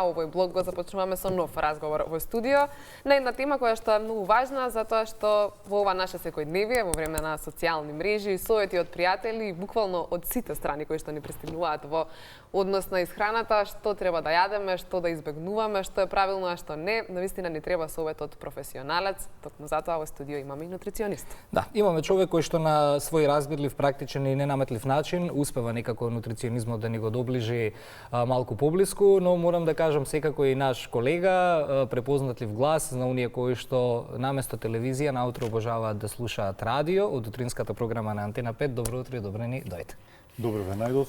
овој блог го започнуваме со нов разговор во студио на една тема која што е многу важна затоа што во ова наше секојдневие, во време на социјални мрежи, совети од пријатели, буквално од сите страни кои што ни пристигнуваат во однос на исхраната, што треба да јадеме, што да избегнуваме, што е правилно, а што не. Навистина ни треба совет од професионалец, токму затоа во студио имаме и нутриционист. Да, имаме човек кој што на свој разбирлив, практичен и ненаметлив начин успева некако нутриционизмот да ни го доближи малку поблиску, но морам да кажам секако и наш колега, препознатлив глас на оние кои што наместо телевизија наутро обожаваат да слушаат радио од утринската програма на Антена 5. Добро утро и добре ни дојде. Добро ве најдов.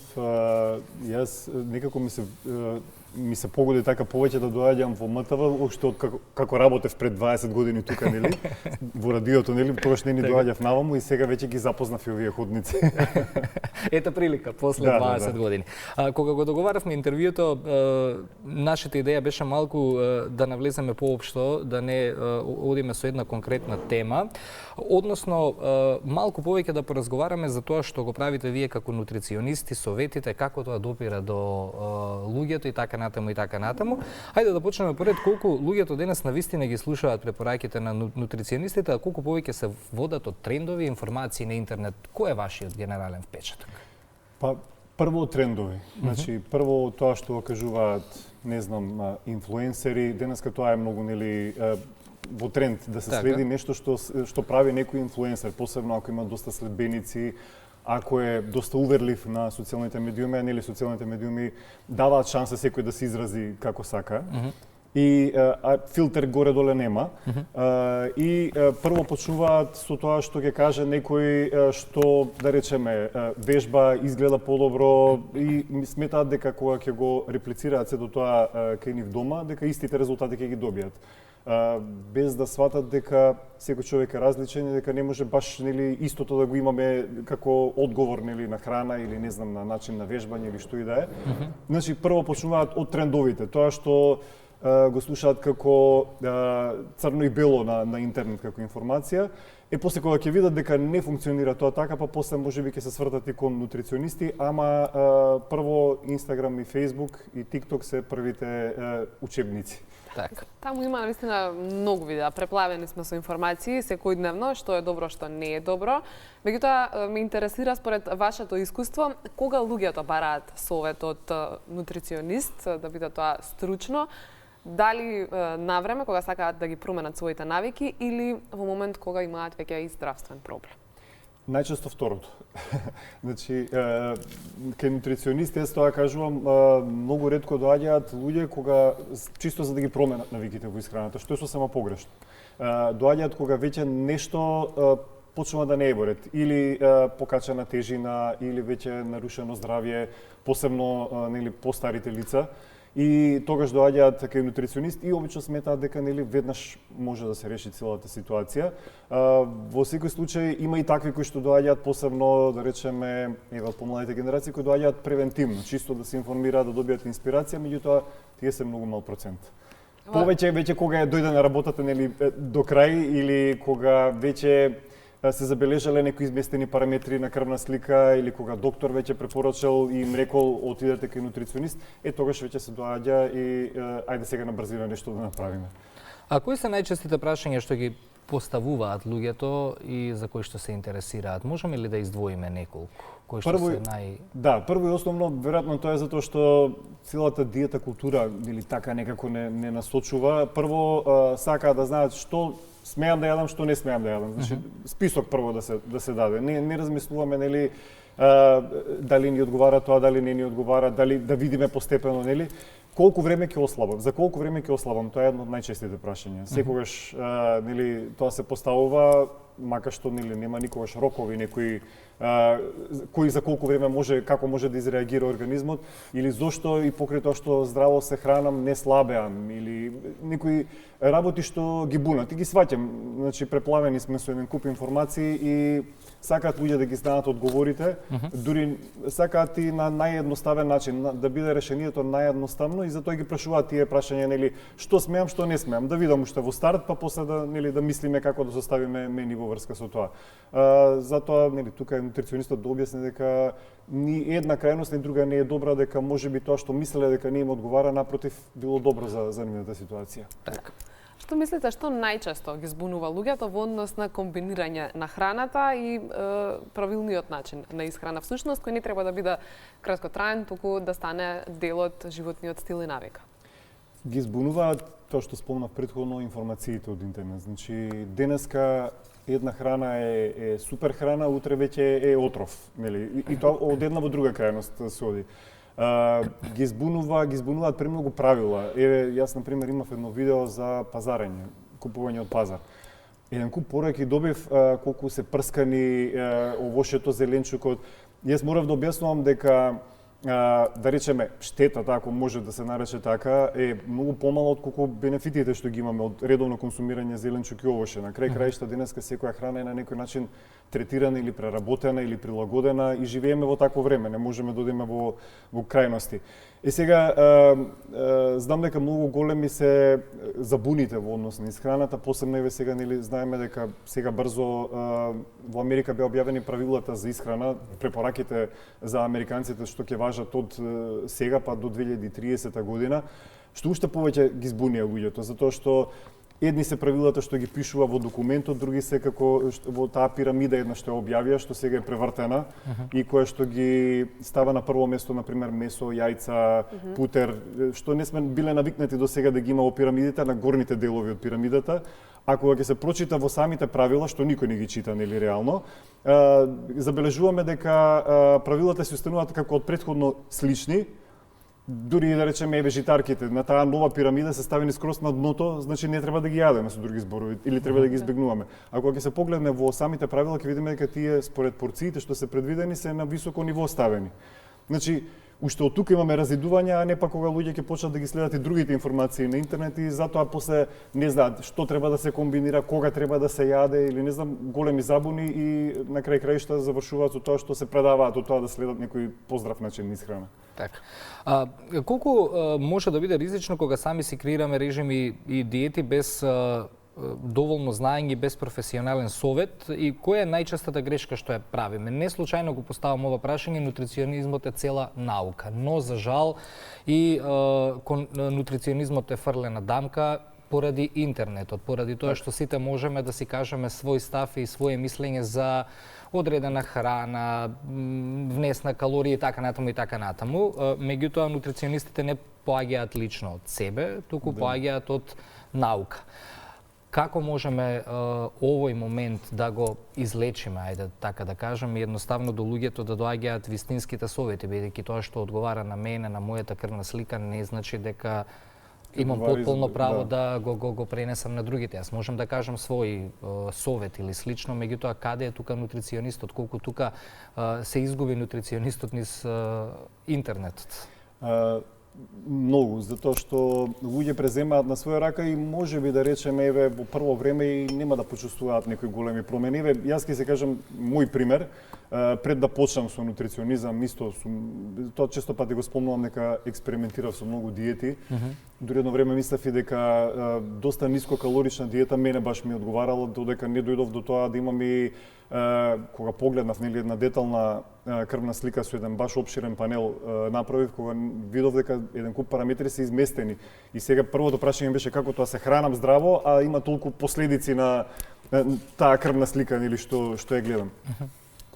Јас некако ми се погоди така повеќе да доаѓам во МТВ, уште од како работев пред 20 години тука, нели? Во радиото, нели? Тогаш не ни доаѓав наваму и сега веќе ги запознав и овие ходници. Ета прилика после 20 години. Кога го договаравме интервјуто, нашата идеја беше малку да навлеземе поопшто, да не одиме со една конкретна тема, односно малку повеќе да поразговараме за тоа што го правите вие како нутриционисти, советите, како тоа допира до луѓето и така натаму и така натаму. Хајде да почнеме поред колку луѓето денес навистина ги слушаат препораките на нутриционистите, а колку повеќе се водат од трендови информации на интернет. Кој е вашиот генерален впечаток? Па прво трендови. Значи прво тоа што кажуваат, не знам, инфлуенсери, денеска тоа е многу нели во тренд да се следи нешто што прави некој инфлуенсер, посебно ако има доста следбеници, ако е доста уверлив на социјалните медиуми, нели социјалните медиуми даваат шанса секој да се изрази како сака. И филтер горе-доле нема. И прво почнуваат со тоа што ќе каже некој што, да речеме, вежба, изгледа подобро и сметаат дека кога ќе го реплицираат сето тоа кај нив дома, дека истите резултати ќе ги добијат. Без да сватат дека секој човек е различен и дека не може баш нели истото да го имаме како одговор нели на храна или не знам на начин на вежбање или што и да е. Значи прво почнуваат од трендовите, тоа што го слушаат како црно и бело на интернет како информација. После кога ќе видат дека не функционира тоа така, па после можеби ќе се свртат и кон нутриционисти, ама прво Инстаграм и Фејсбук и ТикТок се првите учебници. Так. Таму има навистина многу видеа, преплавени сме со информации секојдневно, што е добро, што не е добро. Меѓутоа ме интересира според вашето искуство, кога луѓето бараат совет од нутриционист, да биде тоа стручно, дали навреме кога сакаат да ги променат своите навики или во момент кога имаат веќе и здравствен проблем? Најчесто второто. Значи, кај нутриционисти, јас тоа кажувам, многу ретко доаѓаат луѓе кога чисто за да ги променат навиките во исхраната, што е сосема погрешно. Доаѓаат кога веќе нешто почнува да не е во ред, или покачена тежина, или веќе нарушено здравје, посебно нели постарите лица. И тогаш доаѓаат кај нутриционист и обично сметаат дека нели веднаш може да се реши целата ситуација. Во секој случај има и такви кои што доаѓаат посебно, да речеме, од помладите генерации кои доаѓаат превентивно, чисто да се информираат, да добијат инспирација, меѓутоа тие се многу мал процент. Повеќе кога дојде на работата нели до крај или кога веќе се забележале некои изместени параметри на крвна слика или кога доктор веќе препорачал и им рекол отидете кај нутриционист, тогаш веќе се доаѓа и ајде сега на брзина нешто да направиме. А кои се најчестите прашања што ги поставуваат луѓето и за кои што се интересираат? Можеме ли да издвоиме неколку? Кои што се Да, прво и основно, веројатно тоа е затоа што целата диета култура или така некако не насочува. Прво сакаат да знаат што смеам да јадам, што не смеам да јадам. Значи, список прво да се даде. Не размислуваме, нели, дали ни одговара тоа, дали не ни одговара, дали да видиме постепено, нели, колку време ќе ослабам, за колку време ќе ослабам, тоа е едно од најчестите прашања. Секогаш, нели, тоа се поставува, мака што нели нема никогаш рокови некои кој за колку време може, како може да изреагира организмот, или зошто и покрај тоа што здраво се хранам не слабеам, или некои работи што ги бунат. И ги сваќам, значи преплавени сме со еден куп информации и сакаат луѓе да ги знаат одговорите, дури сакаат и на наједноставен начин, да биде решението наједноставно и затоа ги прашуваат тие прашања, нели, што смеам, што не смеам, да видам уште во старт, па после да, нели, да мислиме како да составиме мени во врска со тоа. Затоа, нели, тука е нутриционистот да објасни дека ни една крајност, ни друга не е добра, дека можеби тоа што мислеле дека не им одговара, напротив, било добро за нивната ситуација. Така. Што мислите, што најчесто ги збунува луѓето во однос на комбинирање на храната и правилниот начин на исхрана, всушност, кој не треба да биде краткотраен, туку да стане дел од животниот стил и навика? Ги збунуваат тоа што спомнав претходно, информациите од интернет. Значи, денеска една храна е супер храна, утре веќе е отров, нели? И тоа од една во друга крајност се оди. Ги збунуваат премногу правила. Еве, јас на пример имав едно видео за пазарење, купување од пазар. Еден куп пораки добив колку се прскани овошето, зеленчукот. Јас морав да објаснувам дека да речеме штетата, ако може да се нарече така, е многу помала од колку бенефитите што ги имаме од редовно консумирање зеленчук и овоше. На крај краишта денеска секоја храна е на некој начин третирана или преработена или прилагодена и живееме во такво време, не можеме да одиме во крајности. И сега знам дека многу големи се забуните во однос на исхраната, посебно еве сега нели знаеме дека сега брзо во Америка беа објавени правилата за исхрана, препораките за американците што ќе важат од сега па до 2030 година, што уште повеќе ги збунија луѓето, затоа што едни се правилата што ги пишува во документот, други се како во таа пирамида една што ја објавија, што сега е превртена и која што ги става на прво место, например, месо, јајца, путер, што не сме биле навикнати до сега да ги има во пирамидите, на горните делови од пирамидата. А кога ќе се прочита во самите правила, што никој не ги чита, нели реално, забележуваме дека правилата се остануваат како од претходно слични. Дури да речеме еве житарките на таа нова пирамида се ставени скроз на дното, значи не треба да ги јадеме со други зборови или треба да ги избегнуваме. А кога ќе се погледне во самите правила ќе видиме дека тие според порциите што се предвидени се на високо ниво ставени. Значи уште од тука имаме разидувања, а не па кога луѓе ќе почнат да ги следат и другите информации на интернет и затоа после не знаат што треба да се комбинира, кога треба да се јаде или не знам, големи забуни и на крај краишта завршуваат со тоа што се предаваат од тоа да следат некој поздрав начин на исхрана. Така. Колку може да биде ризично кога сами си креираме режими и диети без доволно знаење, без професионален совет и која е најчестата грешка што ја правиме? Не случајно го поставам ова прашање, нутриционизмот е цела наука, но за жал и нутриционизмот е фрлена дамка поради интернетот, поради тоа што сите можеме да си кажеме свој став и свое мислење за одредена храна, внес на калории и така натаму и така натаму. Меѓутоа, нутриционистите не поаѓаат лично од себе, туку поаѓаат од наука. Како можеме овој момент да го излечиме, ајде така да кажем, едноставно до луѓето да доаѓаат вистинските совети, бидејќи тоа што одговара на мене, на мојата крвна слика, не значи дека имам потполно право да го пренесам на другите. Јас можам да кажам свој совет или слично, меѓутоа каде е тука нутриционистот, колку тука се изгуби нутриционистот низ интернетот? Многу, затоа што луѓе преземаат на своја рака и можеби да речеме еве во прво време и нема да почувствуваат некои големи промени. Еве јас ќе се кажам мој пример, пред да почнам со нутриционизам, исто тоа често пати го спомнувам дека експериментирав со многу диети. Дури едно време мислев и дека доста нискокалорична диета мене баш ми одговарала, додека не дојдов до тоа да имам и кога погледнав нели една детална крвна слика со еден баш опширен панел направив, кога видов дека еден куп параметри се изместени. И сега првото прашање беше како тоа се хранам здраво, а има толку последици на таа крвна слика нели што ја гледам.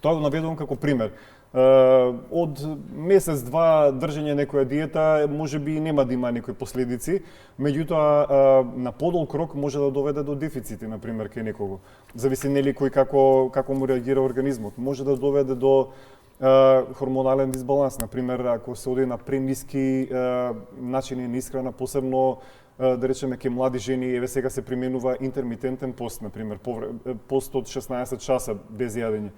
Тоа го наведувам како пример. Од месец-два држење некоја диета можеби нема да има некои последици, меѓутоа на подолг рок може да доведе до дефицити, на пример, кај некого. Зависи нели кој како му реагира организмот. Може да доведе до хормонален дисбаланс, на пример, ако се оди на прениски начини на исхрана, посебно да речеме ке млади жени, еве сега се применува интермитентен пост, на пример, пост од 16 часа без јадење.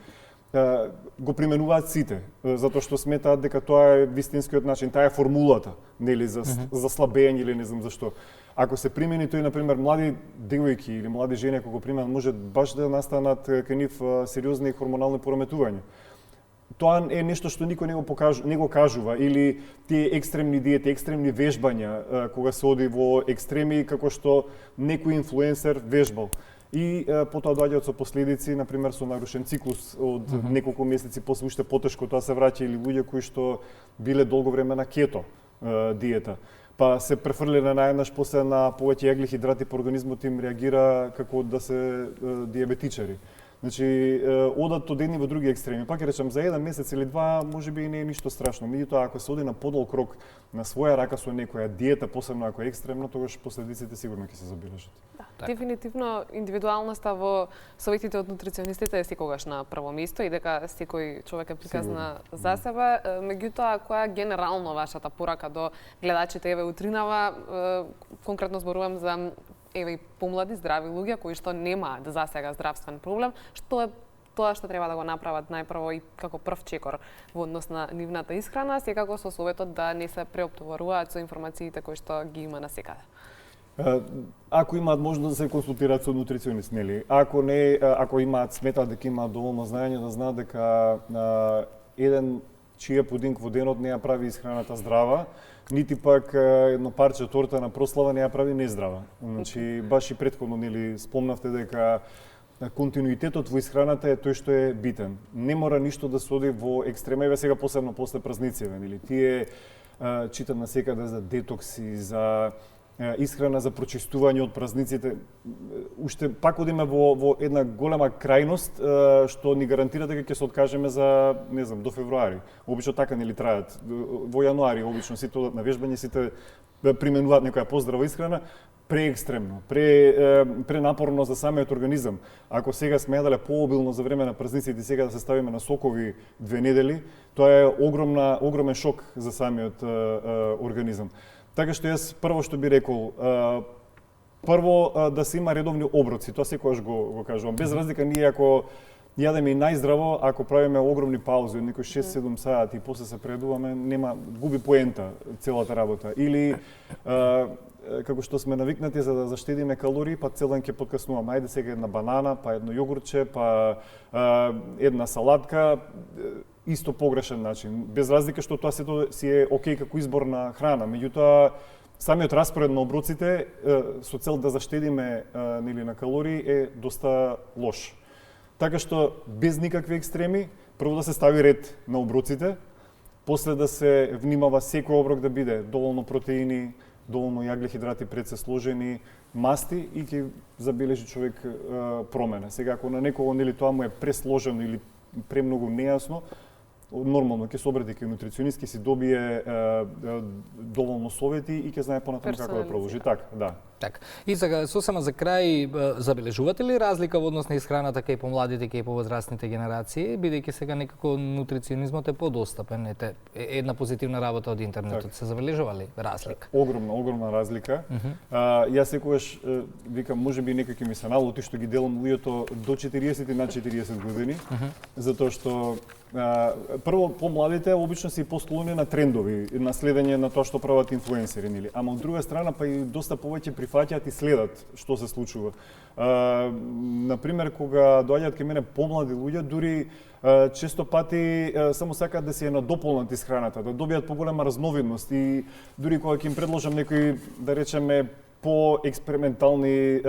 Го применуваат сите, затоа што сметаат дека тоа е вистинскиот начин, таа е формулата, нели за слабење или не знам зашто. Ако се примени тој, на пример, млади девојки или млади жени ако го применат, може баш да настанат кај нив сериозни хормонални пореметувања. Тоа е нешто што никој не го кажува, или тие екстремни диети, екстремни вежбања, кога се оди во екстреми како што некој инфлуенсер вежбал. и потоа доаѓаат со последици, например со нарушен циклус од неколку месеци, после уште потешко тоа се враќа, или луѓе кои што биле долго време на кето диета, па се префрлиле наеднаш после на повеќе јаглихидрати по организмот им реагира како да се диабетичари. Значи, одат од едни во други екстреми. Пак ќе речам, за еден месец или два, можеби и не е ништо страшно. Меѓутоа, ако се оди на подолг рок на своја рака со некоја диета, посебно ако е екстремно, тогаш последиците сигурно ќе се забележат. Да, дефинитивно индивидуалноста во советите од нутриционистите е секогаш на прво место и дека секој човек е приказна за себе. Меѓутоа, која е генерално вашата порака до гледачите? Еве утринава, конкретно зборувам за еве и помлади здрави луѓе кои што немаат за сега здравствен проблем, што е тоа што треба да го направат најпрво и како прв чекор во однос на нивната исхрана, секако со советот да не се преоптоваруваат со информациите кои што ги има насекаде. Ако имаат можност да се консултираат со нутриционист, нели? Ако не, ако имаат сметаат дека имаат доволно знаење да знаат дека еден чија пудинг во денот не ја прави исхраната здрава, нити пак едно парче торта на прослава не ја прави нездрава. Значи, баш и претходно нели спомнавте дека континуитетот во исхраната е тој што е битен. Не мора ништо да се оди во екстрема, еве сега посебно после празниците, нели? Тие читам насекаде за детокси, за исхрана за прочистување од празниците. Уште пак одиме во една голема крајност што ни гарантира дека ќе се откажеме за, не знам, до февруари. Обично така нели траат. Во јануари обично сите одат на вежбање, сите применуваат некоја поздрава исхрана, преекстремно, пренапорно за самиот организам. Ако сега сме јаделе пообилно за време на празниците, сега да се ставиме на сокови 2 недели, тоа е огромен шок за самиот организам. Така што јас прво што би рекол, прво да се има редовни оброци, тоа секогаш го кажувам. Без разлика ние ако јадеме и најздраво, ако правиме огромни паузи од некои 6-7 сати и после се предуваме, губи поента целата работа. Или како што сме навикнати за да заштедиме калории, па цел ден ќе подкаснуваме. Ајде сега една банана, па едно јогурче, па една салатка, исто погрешен начин. Без разлика што тоа си е окей како избор на храна, меѓутоа самиот распоред на оброците со цел да заштедиме нели на калории е доста лош. Така што без никакви екстреми, прво да се стави ред на оброците, после да се внимава секој оброк да биде доволно протеини, доволно јаглихидрати пред се сложени, масти и ќе забележи човек промена. Сега ако на некого нели тоа му е пресложено или премногу нејасно, нормално ќе се обрати кај нутриционист, ќе си добие доволно совети и ќе знае понатаму како да продолжи. Така, да. Така. И сега сосема за крај, забележувате ли разлика во однос на исхраната кај помладите, кај повозрастните генерации, бидејќи сега некако нутриционизмот е подостапен, ете една позитивна работа од интернетот. Так. Се забележува ли разлика? Огромна разлика. Јас секогаш викам, можеби некако ми се налути што ги делам луѓето до 40 и над 40 години, затоа што прво помладите обично се посклони на трендови, на следење на тоа што прават инфлуенсери, нели? Ама од друга страна па и доста повеќе прифаќаат и следат што се случува. Например, кога доаѓаат кај мене помлади луѓе, дури често пати само сакаат да си ја надополнат исхраната, да добијат поголема разновидност и дури кога ќе им предложам некои, да речеме, по-експериментални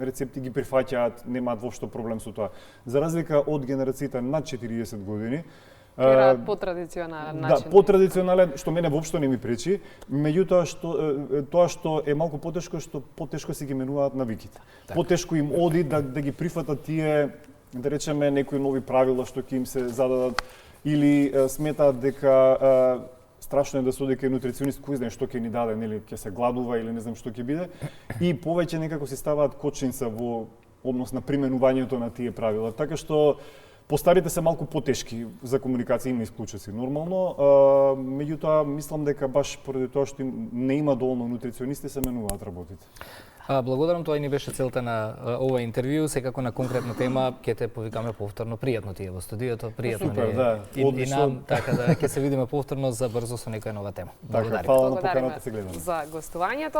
рецепти ги прифаќаат, немаат воопшто проблем со тоа. За разлика од генерациите над 40 години, Бираат по-традиционален начин. Да, по-традиционален, што мене воопшто не ми пречи, меѓутоа тоа што е малку потешко, што потешко си ги менуваат навиките. Так. Потешко им оди да ги прифатат тие, да речеме, некои нови правила што ќе им се зададат, или сметаат дека страшно е да се оди кај нутриционист, кој знае што ќе ни даде, нели ќе се гладува или не знам што ќе биде, и повеќе некако си ставаат кочинца во однос на применувањето на тие правила. Така што постарите се малку потешки за комуникација, има исклучоци нормално, меѓутоа мислам дека баш поради тоа што не има доволно нутриционисти се менуваат работите. Благодарам, тоа и ни беше целта на ова интервју, секако на конкретна тема ќе те повикаме повторно. Пријатно ти е во студиото, пријатно Супер, да. И нам, така да ќе се видиме повторно за брзо со некоја нова тема. Благодарам. Фала на поканата, се гледаме. За гостувањето.